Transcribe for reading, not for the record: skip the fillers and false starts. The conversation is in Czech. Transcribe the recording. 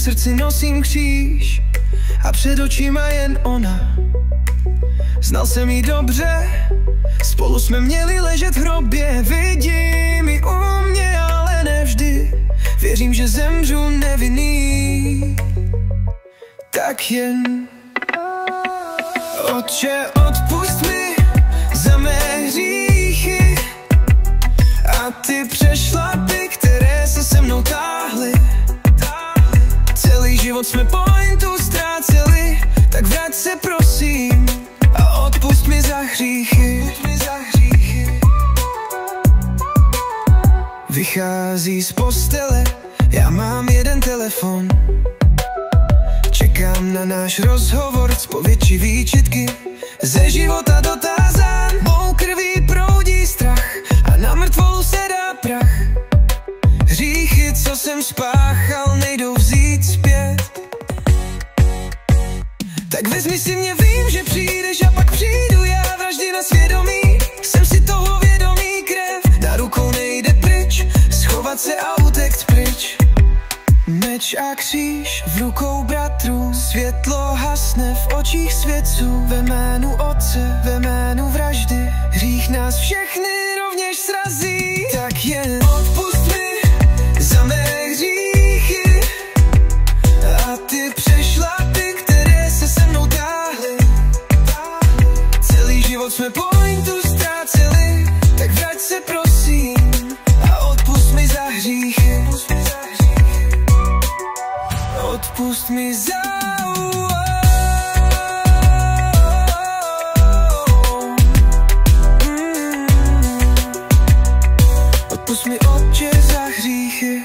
srdci nosím kříž a před očima jen ona. Znal jsem jí dobře, spolu jsme měli ležet v hrobě. Vidím ji u mě, ale nevždy. Věřím, že zemřu nevinný. Tak jen Otče, odpusť mi za mé hříchy a ty přešlapy, které se mnou táhly. Celý život jsme pointu ztráceli, tak vrať se prosím a odpusť mi za hříchy. Vychází z postele, já mám jeden telefon. Čekám na náš rozhovor, zpověď či výčitky. Ze života dotázán, mou krví proudí strach a na mrtvolu se dá prach. Hříchy, co jsem spáchal, nejdou vzít zpět. Tak vezmi si mě, vím, že přijdeš a pak přijdu já. Vraždy na svědomí, jsem si toho vědomý. Krev na rukou nejde pryč, schovat se a utéct pryč. Meč a kříž v rukou bratrů, světlo hasne v očích svědců. Ve jménu Otce, ve jménu vraždy, hřích nás všechny rovněž srazí. Tak jen odpusť mi za mé hříchy a ty přešlapy, které se mnou táhly. Celý život jsme pointu ztráceli, tak vrať se prosím a odpusť mi za hříchy. Odpusť mi za Odpusť mi, Otče, za hříchy.